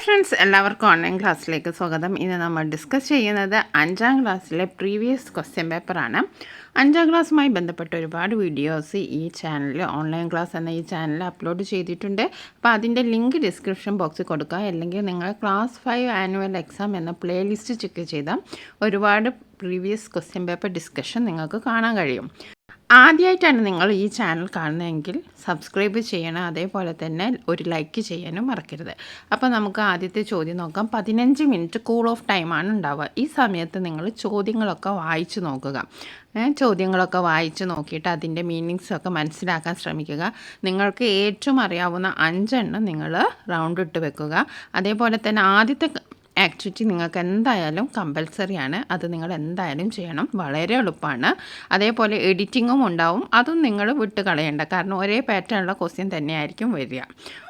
Friends എല്ലാവർക്കും online ക്ലാസ്സിലേക്ക് സ്വാഗതം. ഇന്ന് നമ്മൾ ഡിസ്കസ് ചെയ്യുന്നത് 5ാം ക്ലാസ്സിലെ പ്രീവിയസ് ക്വസ്റ്റ്യൻ പേപ്പറാണ്. 5ാം ക്ലാസ്സുമായി ബന്ധപ്പെട്ട ഒരുപാട് വീഡിയോസ് ഈ ചാനലിൽ ഓൺലൈൻ ക്ലാസ് എന്ന ഈ ചാനലിൽ അപ്ലോഡ് ചെയ്തിട്ടുണ്ട്. അപ്പോൾ അതിൻ്റെ ലിങ്ക് ഡിസ്ക്രിപ്ഷൻ ബോക്സിൽ കൊടുക്കുക. അല്ലെങ്കിൽ നിങ്ങൾ ക്ലാസ് 5 ആനുവൽ എക്സാം എന്ന പ്ലേലിസ്റ്റ് ചെക്ക് ചെയ്താൽ ഒരുപാട് പ്രീവിയസ് ക്വസ്റ്റ്യൻ പേപ്പർ ഡിസ്കഷൻ നിങ്ങൾക്ക് കാണാൻ കഴിയും. ആദ്യമായിട്ടാണ് നിങ്ങൾ ഈ ചാനൽ കാണുന്നതെങ്കിൽ സബ്സ്ക്രൈബ് ചെയ്യണം, അതേപോലെ തന്നെ ഒരു ലൈക്ക് ചെയ്യാനും മറക്കരുത്. അപ്പോൾ നമുക്ക് ആദ്യത്തെ ചോദ്യം നോക്കാം. 15 മിനിറ്റ് കൂൾ ഓഫ് ടൈമാണ് ഉണ്ടാവുക. ഈ സമയത്ത് നിങ്ങൾ ചോദ്യങ്ങളൊക്കെ വായിച്ച് നോക്കുക. ചോദ്യങ്ങളൊക്കെ വായിച്ച് നോക്കിയിട്ട് അതിൻ്റെ മീനിങ്സൊക്കെ മനസ്സിലാക്കാൻ ശ്രമിക്കുക. നിങ്ങൾക്ക് ഏറ്റവും അറിയാവുന്ന 5 എണ്ണം നിങ്ങൾ റൗണ്ട് ഇട്ട് വെക്കുക. അതേപോലെ തന്നെ ആദ്യത്തെ ആക്ടിവിറ്റി നിങ്ങൾക്ക് എന്തായാലും കമ്പൽസറിയാണ്, അത് നിങ്ങൾ എന്തായാലും ചെയ്യണം. വളരെ എളുപ്പമാണ്. അതേപോലെ എഡിറ്റിങ്ങും ഉണ്ടാവും, അതും നിങ്ങൾ വിട്ട് കളയേണ്ട, കാരണം ഒരേ പാറ്റേണുള്ള ക്വസ്റ്റ്യൻ തന്നെയായിരിക്കും വരിക.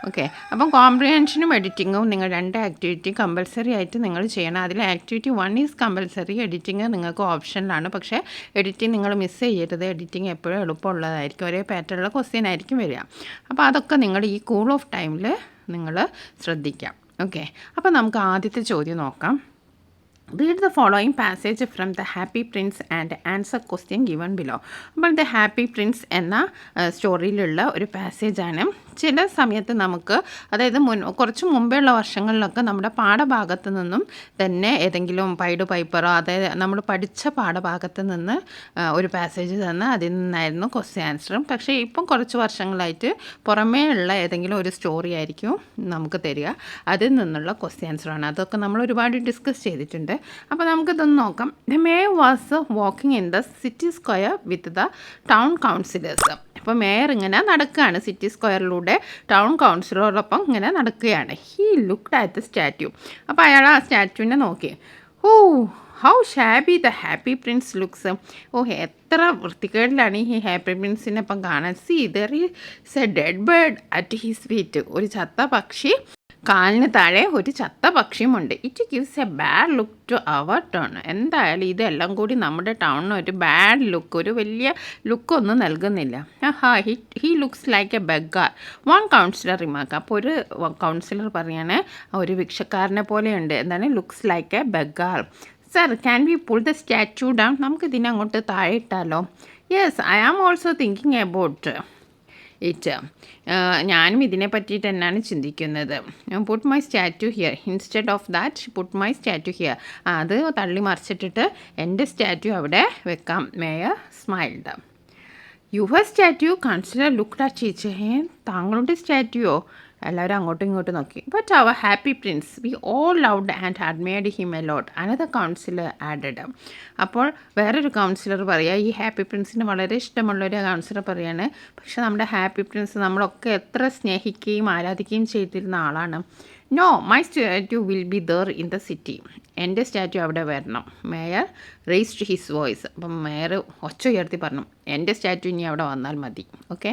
ഓക്കെ, അപ്പം കോംപ്രിഹെൻഷനും എഡിറ്റിങ്ങും നിങ്ങൾ 2 ആക്ടിവിറ്റി കമ്പൽസറി ആയിട്ട് നിങ്ങൾ ചെയ്യണം. അതിൽ ആക്ടിവിറ്റി 1 ഈസ് കമ്പൽസറി, എഡിറ്റിങ് നിങ്ങൾക്ക് ഓപ്ഷനിലാണ്. പക്ഷേ എഡിറ്റിംഗ് നിങ്ങൾ മിസ് ചെയ്യരുത്. എഡിറ്റിംഗ് എപ്പോഴും എളുപ്പമുള്ളതായിരിക്കും, ഒരേ പാറ്റേണുള്ള ക്വസ്റ്റ്യൻ ആയിരിക്കും വരിക. അപ്പോൾ അതൊക്കെ നിങ്ങൾ ഈ കൂൾ ഓഫ് ടൈമിൽ നിങ്ങൾ ശ്രദ്ധിക്കാം. ഓക്കെ, അപ്പോൾ നമുക്ക് ആദ്യത്തെ ചോദ്യം നോക്കാം. Read the following passage from the happy Prince and answer question given below. അപ്പോൾ ദ ഹാപ്പി പ്രിൻസ് എന്ന സ്റ്റോറിയിലുള്ള ഒരു പാസേജാണ്. ചില സമയത്ത് നമുക്ക്, അതായത് കുറച്ച് മുമ്പേ ഉള്ള വർഷങ്ങളിലൊക്കെ നമ്മുടെ പാഠഭാഗത്ത് നിന്നും തന്നെ ഏതെങ്കിലും പൈഡ് പൈപ്പറോ, അതായത് നമ്മൾ പഠിച്ച പാഠഭാഗത്ത് നിന്ന് ഒരു പാസേജ് തന്ന് അതിൽ നിന്നായിരുന്നു ക്വസ്റ്റ്യൻ ആൻസറും. പക്ഷേ ഇപ്പം കുറച്ച് വർഷങ്ങളായിട്ട് പുറമേ ഉള്ള ഏതെങ്കിലും ഒരു സ്റ്റോറി ആയിരിക്കും നമുക്ക് തരിക, അതിൽ നിന്നുള്ള ക്വസ്റ്റ്യൻ ആൻസറാണ്. അതൊക്കെ നമ്മൾ ഒരുപാട് ഡിസ്കസ് ചെയ്തിട്ടുണ്ട്. അപ്പോൾ നമുക്കിതൊന്ന് നോക്കാം. The mayor was walking in the city square with the town councillors. അപ്പോൾ മേയർ ഇങ്ങനെ നടക്കുകയാണ്, സിറ്റി സ്ക്വയറിലൂടെ ടൗൺ കൗൺസിലറോടൊപ്പം ഇങ്ങനെ നടക്കുകയാണ്. He looked at the statue. അപ്പോൾ അയാൾ ആ സ്റ്റാറ്റ്യൂവിനെ നോക്കി. Oh how shabby the happy Prince looks. Oh എത്ര വൃത്തികേടിലാണ് ഈ ഹാപ്പി പ്രിൻസിനെ ഇപ്പം കാണാൻ. See there is a dead bird at his feet. ഒരു ചത്ത പക്ഷി, കാലിന് താഴെ ഒരു ചത്ത പക്ഷിയുമുണ്ട്. It gives A bad look to our town. എന്തായാലും ഇതെല്ലാം കൂടി നമ്മുടെ ടൗണിന് ഒരു ബാഡ് ലുക്ക്, ഒരു വലിയ ലുക്കൊന്നും നൽകുന്നില്ല. He looks like a beggar, one councillor remark. അപ്പോൾ ഒരു കൗൺസിലർ പറയാണ് ഒരു ഭിക്ഷക്കാരനെ പോലെയുണ്ട്. എന്താണ് looks like a beggar. Sir can we pull the statue down. നമുക്ക് ഇതിനെ അങ്ങോട്ട് താഴെ ഇട്ടാലോ? Yes, I am also thinking about it. ഞാനും ഇതിനെ പറ്റിയിട്ട് തന്നെയാണ് ചിന്തിക്കുന്നത്. Put my statue here instead of that put my statue here. അത് തള്ളി മറിച്ചിട്ടിട്ട് എൻ്റെ സ്റ്റാറ്റ്യൂ അവിടെ വെക്കാം. Mayor smiled. Your statue, councillor looked at each. താങ്കളുടെ സ്റ്റാറ്റ്യൂയോ? എല്ലാവരും അങ്ങോട്ടും ഇങ്ങോട്ടും നോക്കി. But our happy prince, we all loved and admired him a lot, another councillor added. അപ്പോൾ വേറൊരു കൗൺസിലർ പറയുക, ഈ ഹാപ്പി പ്രിൻസിന് വളരെ ഇഷ്ടമുള്ളൊരു കൗൺസിലർ പറയുകയാണ്, പക്ഷെ നമ്മുടെ ഹാപ്പി പ്രിൻസ് നമ്മളൊക്കെ എത്ര സ്നേഹിക്കുകയും ആരാധിക്കുകയും ചെയ്തിരുന്ന ആളാണ്. No, my statue will be there in the city. എൻ്റെ സ്റ്റാറ്റ്യൂ അവിടെ വരണം. Mayor raised his voice. അപ്പം മേയർ ഒച്ച ഉയർത്തി പറഞ്ഞു, എൻ്റെ സ്റ്റാറ്റ്യൂ ഇനി അവിടെ വന്നാൽ മതി. ഓക്കെ,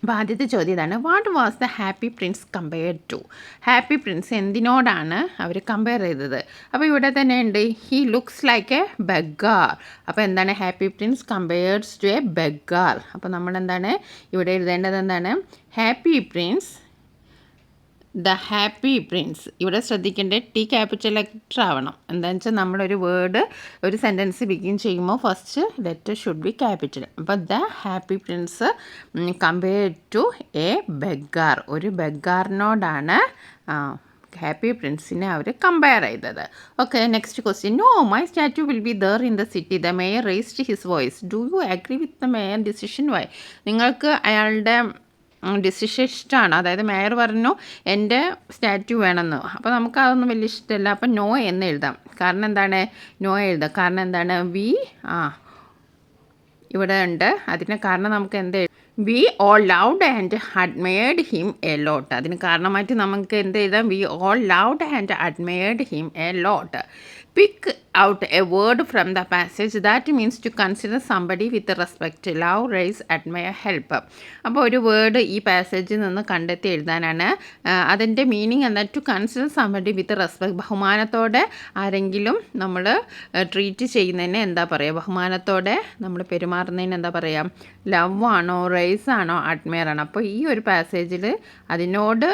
അപ്പോൾ ആദ്യത്തെ ചോദ്യം ഇതാണ്. What was the happy Prince compared to. Happy Prince എന്തിനോടാണ് അവർ കമ്പയർ ചെയ്തത്? അപ്പോൾ ഇവിടെ തന്നെ ഉണ്ട് he looks like a beggar. അപ്പോൾ എന്താണ് Happy Prince compared to a beggar. അപ്പോൾ നമ്മളെന്താണ് ഇവിടെ എഴുതേണ്ടത്? എന്താണ്? Happy Prince, the happy Prince. ഇവിടെ ശ്രദ്ധിക്കേണ്ടത് ടി ക്യാപിറ്റൽ ലെറ്റർ ആവണം. എന്താണെന്ന് വെച്ചാൽ നമ്മളൊരു വേർഡ്, ഒരു സെൻറ്റൻസ് ബിഗിൻ ചെയ്യുമ്പോൾ first letter should be capital. അപ്പോൾ the happy Prince compared to a beggar. ഒരു ബെഗ്ഗാറിനോടാണ് ഹാപ്പി പ്രിൻസിനെ അവർ കമ്പയർ ചെയ്തത്. Okay, next question. No, my statue will be there in the city. The mayor raised his voice. Do you agree with the mayor decision? Why? നിങ്ങൾക്ക് അയാളുടെ decision ഇഷ്ടമാണ്, അതായത് mayor പറഞ്ഞു എൻ്റെ സ്റ്റാറ്റ്യൂ വേണമെന്ന്. അപ്പോൾ നമുക്ക് അതൊന്നും വലിയ ഇഷ്ടമല്ല. അപ്പം നോ എന്ന് എഴുതാം. കാരണം എന്താണ് നോ എഴുതാം? കാരണം എന്താണ്? ഇവിടെ ഉണ്ട്. അതിന് കാരണം നമുക്ക് എന്ത് we all loved and admired him a lot. അതിന് കാരണമായിട്ട് നമുക്ക് എന്ത് എഴുതാം? We all loved and admired him a lot. Pick out a word from the passage that means to consider somebody with respect. Love, raise, admire, help. അപ്പോൾ ഒരു word ഈ പാസേജിൽ നിന്ന് കണ്ടെത്തി എഴുതാനാണ്. അതിൻ്റെ മീനിങ് എന്താ? To consider somebody with respect. ബഹുമാനത്തോടെ ആരെങ്കിലും നമ്മൾ ട്രീറ്റ് ചെയ്യുന്നതിന് എന്താ പറയുക? ബഹുമാനത്തോടെ നമ്മൾ പെരുമാറുന്നതിന് എന്താ പറയുക? ലവ് ആണോ, റൈസ് ആണോ, അഡ്മയർ ആണോ? അപ്പോൾ ഈ ഒരു പാസേജിൽ അതിനോട്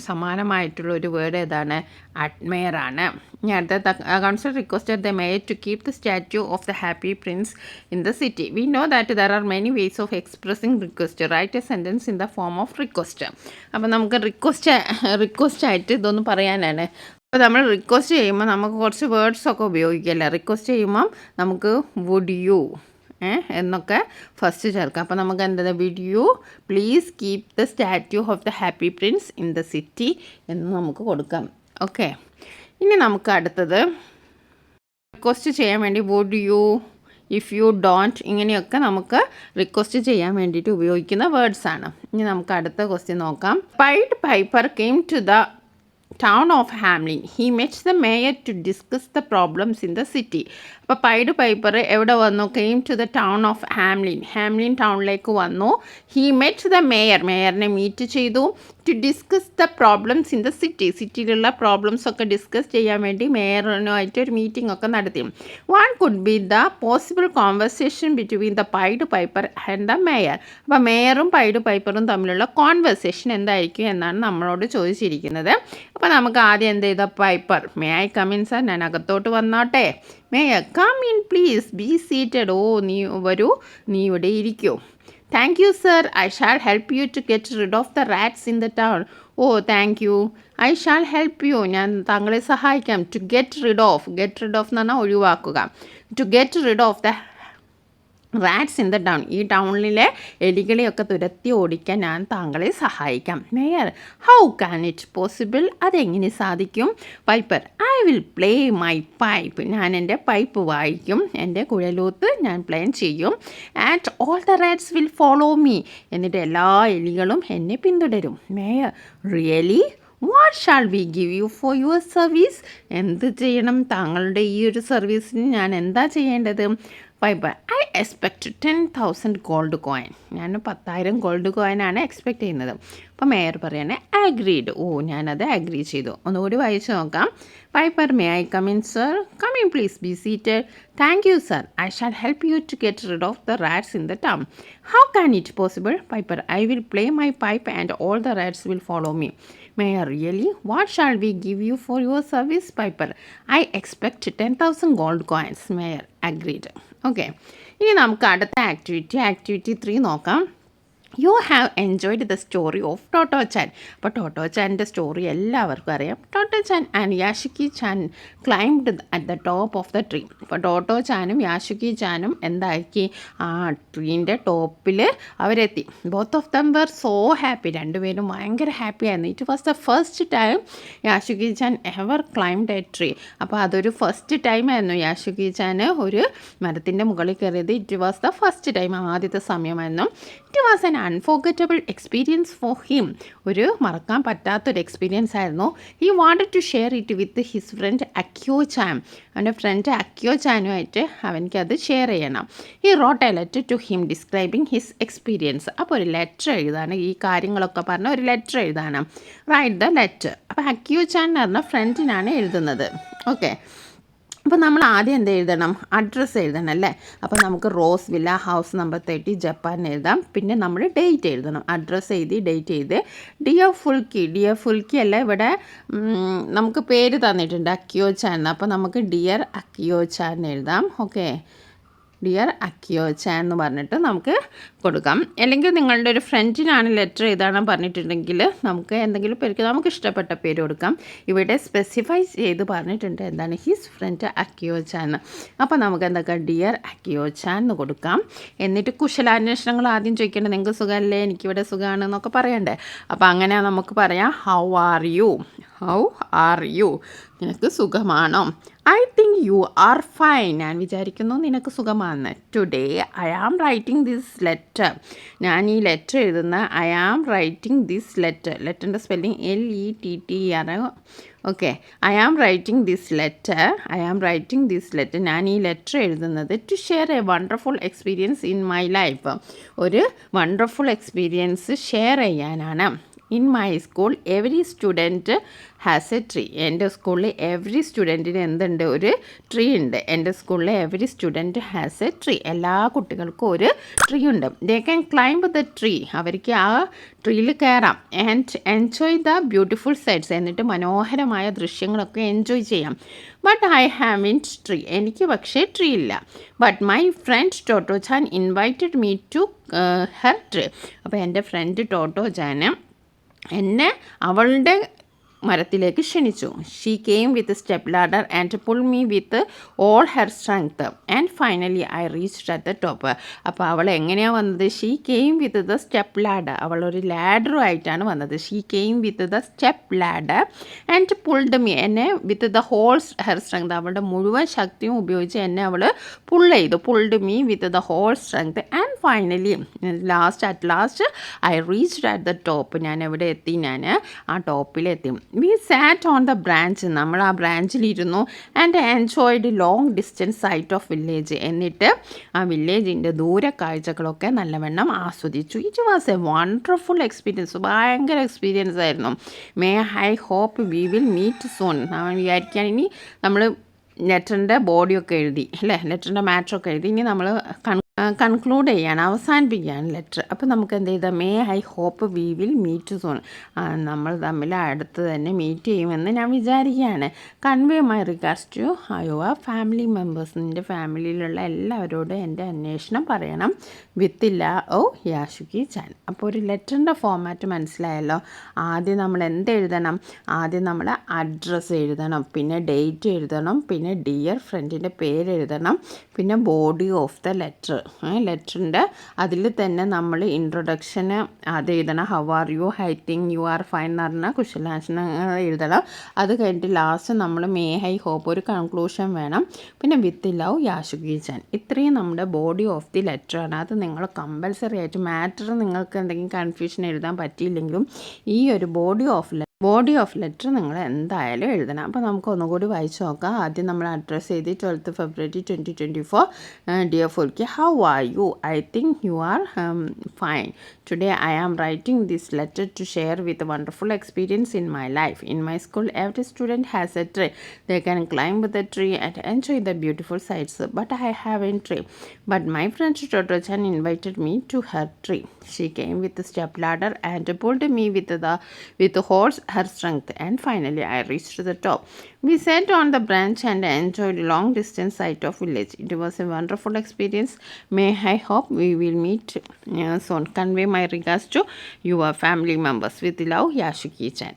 സമാനമായിട്ടുള്ള ഒരു വേർഡ് ഏതാണ്? അഡ്മയർ ആണ്. ഇനി അടുത്ത council requested the mayor to keep the statue of the happy Prince in the city. We know that there are many ways of expressing request. Write a sentence in the form of request. അപ്പോൾ നമുക്ക് request ആയിട്ട് ഇതൊന്ന് പറയാനാണ്. അപ്പോൾ നമ്മൾ request ചെയ്യുമ്പോൾ നമുക്ക് കുറച്ച് വേർഡ്സൊക്കെ ഉപയോഗിക്കില്ല. റിക്വസ്റ്റ് ചെയ്യുമ്പം നമുക്ക് വുഡ് യു എന്നൊക്കെ ഫസ്റ്റ് ചേർക്കാം. അപ്പോൾ നമുക്ക് എന്താ, would you please keep the statue of the happy Prince in the city എന്ന് നമുക്ക് കൊടുക്കാം. ഓക്കെ, ഇനി നമുക്ക് അടുത്തത് റിക്വസ്റ്റ് ചെയ്യാൻ വേണ്ടി would you, if you don't, ഇങ്ങനെയൊക്കെ നമുക്ക് റിക്വസ്റ്റ് ചെയ്യാൻ വേണ്ടിയിട്ട് ഉപയോഗിക്കുന്ന വേർഡ്സാണ്. ഇനി നമുക്ക് അടുത്ത ക്വസ്റ്റ്യൻ നോക്കാം. Pied Piper came to the town of Hamelin. He meets the mayor to discuss the problems in the city. അപ്പോൾ പൈഡ് പൈപ്പർ എവിടെ വന്നു? Came to the town of Hamelin ടൗണിലേക്ക് വന്നു. ഹി മെറ്റ്സ് ദ മേയറിനെ meet ചെയ്തു. To discuss the problems in the സിറ്റിയിലുള്ള problems ഒക്കെ discuss ചെയ്യാൻ വേണ്ടി മേയറിനുമായിട്ട് ഒരു മീറ്റിംഗ് ഒക്കെ നടത്തി. One could be the possible conversation between the Pied Piper and the mayor. അപ്പോൾ മേയറും പൈഡ് പൈപ്പറും തമ്മിലുള്ള കോൺവെർസേഷൻ എന്തായിരിക്കും എന്നാണ് നമ്മളോട് ചോദിച്ചിരിക്കുന്നത്. അപ്പോൾ നമുക്ക് ആദ്യം എന്ത് ചെയ്ത, Piper, may I come in sir, ഞാൻ അകത്തോട്ട് വന്നോട്ടെ. Mayor, come in please, be seated, ഓ നീ വരൂ, നീ ഇവിടെ ഇരിക്കൂ. Thank you sir, I shall help you to get rid of the rats in the town. Oh thank you, I shall help you, ഞാൻ താങ്കളെ സഹായിക്കാം. ടു ഗെറ്റ് റിഡ് ഓഫ് എന്ന് പറഞ്ഞാൽ ഒഴിവാക്കുക. To get rid of the rats in the town, ഈ ടൗണിലെ എലികളെയൊക്കെ തുരത്തി ഓടിക്കാൻ ഞാൻ താങ്കളെ സഹായിക്കാം. Mayor, how can it possible, അതെങ്ങനെ സാധിക്കും? Piper, I will play my pipe, ഞാൻ എൻ്റെ പൈപ്പ് വായിക്കും, എൻ്റെ കുഴലൂത്ത് ഞാൻ പ്ലേ ചെയ്യും. And all the rats will follow me, എന്നിട്ട് എല്ലാ എലികളും എന്നെ പിന്തുടരും. Mayor, really, what shall we give you for your service, എന്ത് ചെയ്യണം താങ്കളുടെ ഈ ഒരു സർവീസിന് ഞാൻ എന്താ ചെയ്യേണ്ടത്? Piper, I expect 10,000 gold coin, ഞാൻ 10,000 ഗോൾഡ് കോയിനാണ് എക്സ്പെക്റ്റ് ചെയ്യുന്നത്. അപ്പോൾ മേയർ പറയണേ അഗ്രീഡ്, ഓ ഞാനത് അഗ്രി ചെയ്തു. ഒന്നുകൂടി വായിച്ചു നോക്കാം. Piper, may I come in sir, come in please, be seated. Thank you sir, I shall help you to get rid of the rats in the town. How can it possible? Piper, I will play my pipe and all the rats will follow me. Mayor, really? What shall we give you for your service? Piper, I expect 10,000 gold coins. Mayor, agreed. Okay. ഇനി നമുക്ക് അടുത്ത activity 3 നോക്കാം. You have enjoyed the story of Totto Chan. അപ്പോൾ Totto ചാൻ്റെ story എല്ലാവർക്കും അറിയാം. Totto Chan and Yasuaki Chan climbed at the top of the tree. അപ്പോൾ Totto ചാനും യാഷുക്കി ചാനും എന്താക്കി, ആ ട്രീൻ്റെ ടോപ്പിൽ അവരെത്തി. Both of them were so happy, രണ്ടുപേരും ഭയങ്കര ഹാപ്പി ആയിരുന്നു. It was the first time Yasuaki Chan ever climbed a tree. അപ്പോൾ അതൊരു ഫസ്റ്റ് ടൈം ആയിരുന്നു യാഷുക്കി ചാൻ ഒരു മരത്തിൻ്റെ മുകളിൽ കയറിയത്. It was the first time, ആദ്യത്തെ സമയമായിരുന്നു. It was an unforgettable experience for him, ഒരു മറക്കാൻ പറ്റാത്തൊരു എക്സ്പീരിയൻസ് ആയിരുന്നു. He wanted to share it with his friend Akiyo Chan. അവൻ്റെ ഫ്രണ്ട് അക്യോ ചാനുമായിട്ട് അവനിക്കത് ഷെയർ ചെയ്യണം. He wrote a letter to him describing his experience. അപ്പോൾ ഒരു ലെറ്റർ എഴുതാണ്, ഈ കാര്യങ്ങളൊക്കെ പറഞ്ഞ ഒരു ലെറ്റർ എഴുതാണ്. Write the letter. അപ്പോൾ അക്യോ ചാൻ എന്ന് പറഞ്ഞ ഫ്രണ്ടിനാണ് എഴുതുന്നത്. ഓക്കെ, അപ്പോൾ നമ്മൾ ആദ്യം എന്ത് എഴുതണം, അഡ്രസ്സ് എഴുതണം അല്ലേ. അപ്പോൾ നമുക്ക് rose villa house number 30 Japan എഴുതാം. പിന്നെ നമ്മൾ ഡേറ്റ് എഴുതണം. അഡ്രസ്സ് എഴുതി ഡേറ്റ് എഴുതി. ഡിയർ ഫുൽക്കി അല്ല, ഇവിടെ നമുക്ക് പേര് തന്നിട്ടുണ്ട് അക്കിയോ ചാൻ. അപ്പോൾ നമുക്ക് ഡിയർ അക്കിയോ ചാൻ എഴുതാം. ഓക്കെ, ഡിയർ അക്കിയോ ചാൻ എന്ന് പറഞ്ഞിട്ട് നമുക്ക് കൊടുക്കാം. അല്ലെങ്കിൽ നിങ്ങളുടെ ഒരു ഫ്രണ്ടിനാണ് ലെറ്റർ എഴുതാൻ പറഞ്ഞിട്ടുണ്ടെങ്കിൽ നമുക്ക് എന്തെങ്കിലും പേർക്ക് നമുക്ക് ഇഷ്ടപ്പെട്ട പേര് കൊടുക്കാം. ഇവിടെ സ്പെസിഫൈ ചെയ്ത് പറഞ്ഞിട്ടുണ്ട് എന്താണ്, ഹിസ് ഫ്രണ്ട് അക്കിയോ ചാൻ. അപ്പോൾ നമുക്ക് എന്തൊക്കെ ഡിയർ അക്കിയോ ചാൻ എന്ന് കൊടുക്കാം. എന്നിട്ട് കുശലാന്വേഷണങ്ങൾ ആദ്യം ചോദിക്കേണ്ടത്, നിങ്ങൾക്ക് സുഖമല്ലേ, എനിക്കിവിടെ സുഖമാണ് എന്നൊക്കെ പറയണ്ടേ. അപ്പോൾ അങ്ങനെ നമുക്ക് പറയാം, ഹൗ ആർ യു, നിനക്ക് സുഖമാണോ? I think you are fine, ഞാൻ വിചാരിക്കുന്നു നിനക്ക് സുഖമാണെന്ന്. Today I am writing this letter, ഞാൻ ഈ ലെറ്റർ എഴുതുന്ന ഐ ആം റൈറ്റിംഗ് ദിസ് ലെറ്ററിൻ്റെ spelling LETTER. Okay, I am writing this letter, ഞാൻ ഈ ലെറ്റർ എഴുതുന്നത് to share a wonderful experience in my life, ഒരു വണ്ടർഫുൾ എക്സ്പീരിയൻസ് ഷെയർ ചെയ്യാനാണ് in my school every student has a tree. എൻ്റെ സ്കൂളിൽ every സ്റ്റുഡൻറ്റിന് എന്തുണ്ട്? ഒരു ട്രീ ഉണ്ട്. എൻ്റെ സ്കൂളിലെ every student has a tree. എല്ലാ കുട്ടികൾക്കും ഒരു ട്രീ ഉണ്ട്. They can climb the tree. അവർക്ക് ആ ട്രീയിൽ കയറാം. And enjoy the beautiful sights. എന്നിട്ട് മനോഹരമായ ദൃശ്യങ്ങളൊക്കെ എൻജോയ് ചെയ്യാം. But I haven't tree. എനിക്ക് പക്ഷേ ട്രീ ഇല്ല. But my friend Totto Chan invited me to her tree. അപ്പോൾ എൻ്റെ ഫ്രണ്ട് ടോട്ടോ ചാൻ എന്നെ അവളുടെ മരത്തിലേക്ക് ക്ഷണിച്ചു. She came with step ladder and pull me with all her strength and finally I reached at the top. അപ്പോൾ അവൾ എങ്ങനെയാണ് വന്നത്? She came with the step ladder. അവളൊരു ലാഡറുമായിട്ടാണ് വന്നത്. She came with the step ladder and pulled me. എന്നെ with the whole her strength. അവളുടെ മുഴുവൻ ശക്തിയും ഉപയോഗിച്ച് എന്നെ അവൾ പുൾ ചെയ്തു. Pulled me with the whole strength and finally at last I reached at the top. ഞാൻ എവിടെ എത്തി? ഞാൻ ആ ടോപ്പിലെത്തി. We sat on the branch. നമ്മൾ ആ ബ്രാഞ്ചിലിരുന്നു. And enjoyed long distance sight of village. എന്നിട്ട് ആ വില്ലേജിൻ്റെ ദൂര കാഴ്ചകളൊക്കെ നല്ലവണ്ണം ആസ്വദിച്ചു. It was a wonderful experience. ഭയങ്കര എക്സ്പീരിയൻസ് ആയിരുന്നു. May I hope we will meet soon. നമ്മൾ വിചാരിക്കാൻ ഇനി നമ്മൾ ലെറ്ററിൻ്റെ ബോഡിയൊക്കെ എഴുതി അല്ലേ, ലെറ്ററിൻ്റെ മാറ്ററൊക്കെ എഴുതി. ഇനി നമ്മൾ കൺക്ലൂഡ് ചെയ്യാണ്, അവസാനിപ്പിക്കുകയാണ് ലെറ്റർ. അപ്പോൾ നമുക്ക് എന്ത് ചെയ്താൽ may I hope we will meet soon. നമ്മൾ തമ്മിൽ അടുത്ത് തന്നെ മീറ്റ് ചെയ്യുമെന്ന് ഞാൻ വിചാരിക്കുകയാണ്. Convey my regards to your family members. നിൻ്റെ ഫാമിലിയിലുള്ള എല്ലാവരോടും എൻ്റെ അന്വേഷണം പറയണം. വിത്തില്ല ഓ യാഷുക്കി ചാൻ. അപ്പോൾ ഒരു ലെറ്ററിൻ്റെ ഫോമാറ്റ് മനസ്സിലായല്ലോ. ആദ്യം നമ്മൾ എന്ത് എഴുതണം? ആദ്യം നമ്മൾ അഡ്രസ്സ് എഴുതണം, പിന്നെ ഡേറ്റ് എഴുതണം, പിന്നെ ഡിയർ ഫ്രണ്ടിൻ്റെ പേര് എഴുതണം, പിന്നെ ബോഡി ഓഫ് ദ ലെറ്റർ. ലെറ്ററിൻ്റെ അതിൽ തന്നെ നമ്മൾ ഇൻട്രൊഡക്ഷന് അത് എഴുതണം. How are you, I think you are fine എന്ന് പറഞ്ഞാൽ കുശലാശനങ്ങൾ എഴുതണം. അത് കഴിഞ്ഞിട്ട് ലാസ്റ്റ് നമ്മൾ മേ ഐ ഹോപ്പ് ഒരു കൺക്ലൂഷൻ വേണം. പിന്നെ വിത്ത് ലവ് യാഷുക്കി ചാൻ. ഇത്രയും നമ്മുടെ ബോഡി ഓഫ് ദി ലെറ്ററാണ്. അത് നിങ്ങൾ കമ്പൽസറി ആയിട്ട് മാറ്റർ നിങ്ങൾക്ക് എന്തെങ്കിലും കൺഫ്യൂഷൻ എഴുതാൻ പറ്റിയില്ലെങ്കിലും ഈ ഒരു ബോഡി ഓഫ് ലെറ്റർ നിങ്ങൾ എന്തായാലും എഴുതണം. അപ്പോൾ നമുക്ക് ഒന്നുകൂടി വായിച്ച് നോക്കാം. ആദ്യം നമ്മൾ അഡ്രസ്സ് ചെയ്ത് 12th February 2024. Dear Phulki, how are you? I think you are fine. Today I am writing this letter to share with wonderful experience in my life. In my school every student has a tree. They can climb the tree and enjoy the beautiful sights. But I have a tree. But my friend Totto Chan invited me to her tree. She came with step ladder and pulled me with horse her strength and finally I reached the top. We sat on the branch and enjoyed long distance sight of village. It was a wonderful experience. May I hope we will meet soon. Convey my regards to your family members. With love, Yashuki Chan.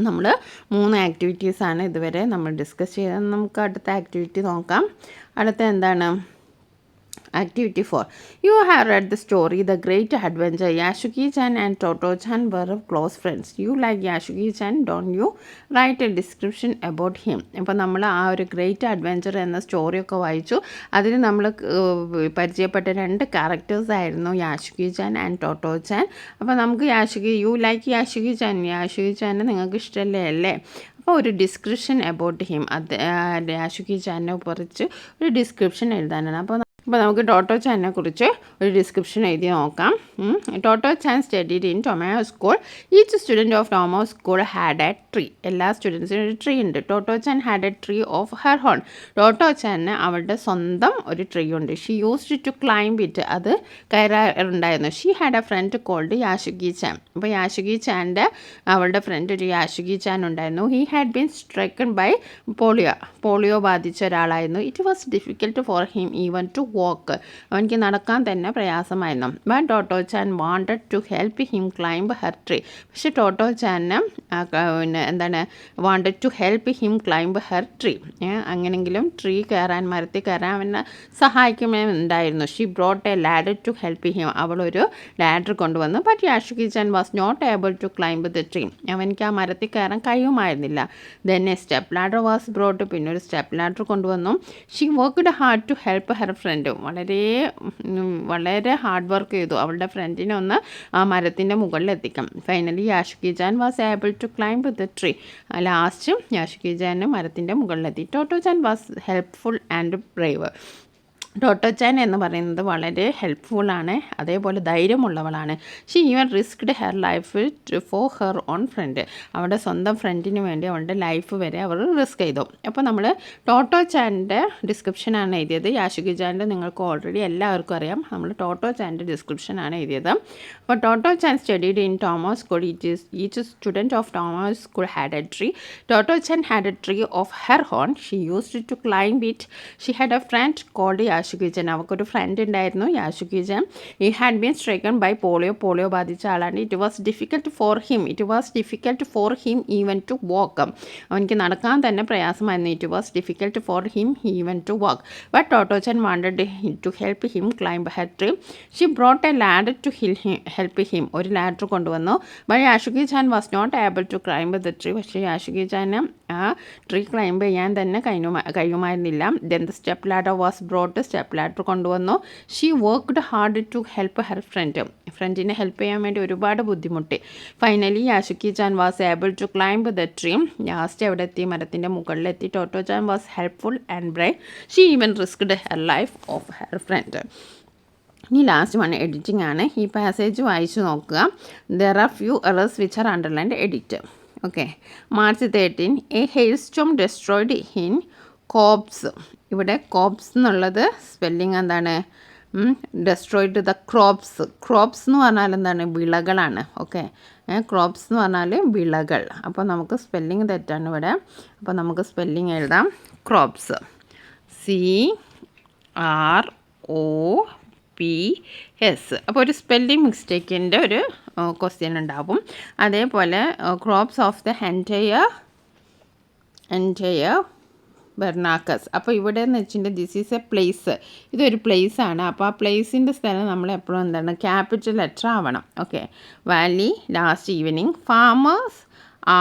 നമ്മൾ 3 ആക്ടിവിറ്റീസാണ് ഇതുവരെ നമ്മൾ discuss ചെയ്തത്. നമുക്ക് അടുത്ത activity നോക്കാം. അടുത്ത എന്താണ്? Activity 4. You have read the story The Great Adventure. Yashuki-chan and Toto-chan were close friends. You like Yashuki-chan, don't you? Write a description about him. അപ്പോൾ നമ്മൾ ആ ഒരു ഗ്രേറ്റ് അഡ്വെഞ്ചർ എന്ന സ്റ്റോറിയൊക്കെ വായിച്ചു. അതിൽ നമ്മൾ പരിചയപ്പെട്ട 2 ക്യാരക്ടേഴ്സ് ആയിരുന്നു യാഷുക്കി-ചാൻ ആൻഡ് ടോട്ടോ-ചാൻ. അപ്പോൾ നമുക്ക് യു ലൈക്ക് യാഷുക്കി-ചാൻ. യാഷുക്കി-ചാനെ നിങ്ങൾക്ക് ഇഷ്ടമല്ലേ അല്ലേ? അപ്പോൾ ഒരു ഡിസ്ക്രിപ്ഷൻ അബൌട്ട് ഹിം, അത് യാഷുക്കി-ചാനെ കുറിച്ച് ഒരു ഡിസ്ക്രിപ്ഷൻ എഴുതാനാണ്. അപ്പോൾ നമുക്ക് ടോട്ടോ ചാനെ കുറിച്ച് ഒരു ഡിസ്ക്രിപ്ഷൻ എഴുതി നോക്കാം. Totto Chan studied in tomato school. Each student of tomato school had a tree. എല്ലാ സ്റ്റുഡൻസിനും ഒരു ട്രീ ഉണ്ട്. Totto Chan had a tree of her own. Totto ചാന് അവളുടെ സ്വന്തം ഒരു ട്രീ ഉണ്ട്. She used to climb it. അത് കയറാറുണ്ടായിരുന്നു. She had a friend called Yasuaki Chan. അപ്പോൾ യാഷുക്കി ചാൻ്റെ അവളുടെ ഫ്രണ്ട് ഒരു യാഷുക്കി ചാൻ ഉണ്ടായിരുന്നു. He had been stricken by polio ബാധിച്ച ഒരാളായിരുന്നു. It was difficult for him even to walk. അവനിക്ക് നടക്കാൻ തന്നെ പ്രയാസമായിരുന്നു. But Totto Chan wanted to help him climb her tree. പക്ഷേ ടോട്ടോ ചാന് wanted to help him climb her tree. അങ്ങനെങ്കിലും tree കയറാൻ, മരത്തിൽ കയറാൻ അവനെ സഹായിക്കുമെന്നുണ്ടായിരുന്നു. She brought a ladder to help him. അവളൊരു ലാഡർ കൊണ്ടുവന്നു. But Yasuaki Chan was not able to climb the tree. അവനിക്ക് ആ മരത്തിൽ കയറാൻ കഴിയുമായിരുന്നില്ല. Then a step ladder was brought. പിന്നെ ഒരു സ്റ്റെപ്പ് ലാഡർ കൊണ്ടുവന്നു. She worked hard to help her friend. വളരെ ഹാർഡ് വർക്ക് ചെയ്തു അവളുടെ ഫ്രണ്ടിനെ ഒന്ന് ആ മരത്തിൻ്റെ മുകളിലെത്തിക്കാം. Finally Yasuaki Chan was able to climb the tree. Last Yasuaki Chan മരത്തിൻ്റെ മുകളിലെത്തി. Totto Chan was helpful and brave. Totto Chan എന്ന് പറയുന്നത് വളരെ ഹെൽപ്ഫുള്ളാണ്, അതേപോലെ ധൈര്യമുള്ളവളാണ്. She even risked her life for her own friend. അവളുടെ സ്വന്തം ഫ്രണ്ടിന് വേണ്ടി അവളുടെ ലൈഫ് വരെ അവർ റിസ്ക് ചെയ്തു. അപ്പോൾ നമ്മൾ ടോട്ടോ ചാൻ്റെ ഡിസ്ക്രിപ്ഷനാണ് എഴുതിയത്. യാഷുകി ചാൻ്റെ നിങ്ങൾക്ക് ഓൾറെഡി എല്ലാവർക്കും അറിയാം. നമ്മൾ ടോട്ടോ ചാൻ്റെ ഡിസ്ക്രിപ്ഷനാണ് എഴുതിയത്. അപ്പോൾ Totto Chan studied in Thomas school. Each student of Thomas school had a tree. Totto Chan had a tree of her own. She used to climb it. She had a friend called Yasuaki chan. അവൾക്കൊരു friend ഉണ്ടായിരുന്നു, Yasuaki chan. He had been stricken by polio ബാധിച്ച ആളാണ്. It was difficult for him even to walk. അവനിക്ക് നടക്കാൻ തന്നെ പ്രയാസമായിരുന്നു. It was difficult for him even to walk. But Totto-chan wanted to help him climb her tree. She brought a ladder to help him. ഒരു ladder കൊണ്ടുവന്നു. But Yasuaki chan was not able to climb the tree. പക്ഷേ യാഷുകിജാന് ആ tree climb ചെയ്യാൻ തന്നെ കഴിയുമായിരുന്നില്ല. Then the step ladder was brought. Step ladder കൊണ്ടുവന്നു. She worked hard to help her ഫ്രണ്ടിനെ ഹെൽപ്പ് ചെയ്യാൻ വേണ്ടി ഒരുപാട് ബുദ്ധിമുട്ടി. Finally Yasuaki Chan was able to climb the tree. Last എവിടെ എത്തി? മരത്തിൻ്റെ മുകളിലെത്തി. Totto Chan was helpful and brave. She even risked her life of her friend. ഇനി ലാസ്റ്റ് വൺ എഡിറ്റിംഗ് ആണ്. ഈ പാസേജ് വായിച്ചു നോക്കുക. There are few errors which are underlined. Edit. Okay. March 13 a hail storm destroyed in cops. ഇവിടെ cops എന്നുള്ളത് spelling എന്താണ്? Destroyed the crops എന്ന് പറഞ്ഞാൽ എന്താണ്? വിളകളാണ്. ഓക്കെ. ക്രോപ്സ് എന്ന് പറഞ്ഞാൽ വിളകൾ. അപ്പോൾ നമുക്ക് സ്പെല്ലിംഗ് തെറ്റാണ് ഇവിടെ. അപ്പോൾ നമുക്ക് സ്പെല്ലിംഗ് എഴുതാം. Crops, CROPS. അപ്പോൾ ഒരു സ്പെല്ലിംഗ് മിസ്റ്റേക്കിൻ്റെ ഒരു ക്വസ്റ്റ്യൻ ഉണ്ടാവും. അതേപോലെ ക്രോപ്സ് ഓഫ് ദ എൻറ്റയർ ബെർണാക്കസ്. അപ്പോൾ ഇവിടെ എന്ന് വെച്ചിട്ടുണ്ടെങ്കിൽ ദിസ് ഈസ് എ പ്ലേസ്. ഇതൊരു പ്ലേസ് ആണ്. അപ്പോൾ ആ പ്ലേസിൻ്റെ സ്ഥലം നമ്മൾ എപ്പോഴും എന്താണ്? ക്യാപിറ്റൽ ലെറ്റർ ആവണം. Okay. Valley, last evening. Farmers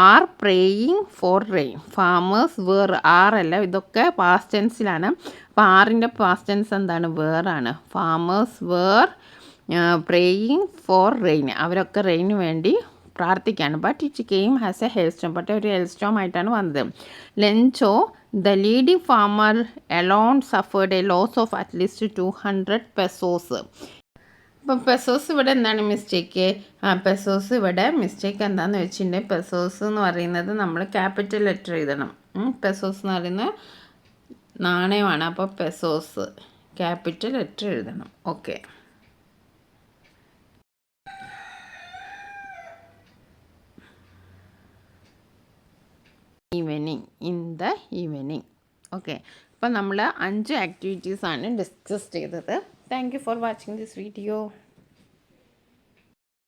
are praying for rain. Farmers were, ആറല്ല, ഇതൊക്കെ പാസ്റ്റ് ടെൻസിലാണ്. അപ്പോൾ ആറിൻ്റെ പാസ്റ്റ് ടെൻസ് എന്താണ്? വേറാണ്. Farmers were praying for rain. അവരൊക്കെ റെയിന് വേണ്ടി പ്രാർത്ഥിക്കുകയാണ്. But it came has a hail storm. പക്ഷേ ഒരു ഹെയിൽ സ്റ്റോം ആയിട്ടാണ് വന്നത്. Lencho the leading farmer alone suffered a loss of at least 200 pesos. ഇപ്പം പെസോസ് ഇവിടെ എന്താണ് മിസ്റ്റേക്ക്? പെസോസ് ഇവിടെ മിസ്റ്റേക്ക് എന്താണെന്ന് വെച്ചിട്ടുണ്ടെങ്കിൽ പെസോസ് എന്ന് പറയുന്നത് നമ്മൾ ക്യാപിറ്റൽ ലെറ്റർ എഴുതണം. പെസോസ് എന്ന് പറയുന്നത് നാണയമാണ്. അപ്പോൾ പെസോസ് ക്യാപിറ്റൽ ലെറ്റർ എഴുതണം. Okay. In the evening. Okay. അപ്പോൾ നമ്മൾ 5 ആക്ടിവിറ്റീസാണ് ഡിസ്കസ് ചെയ്തത്. Thank you for watching this video.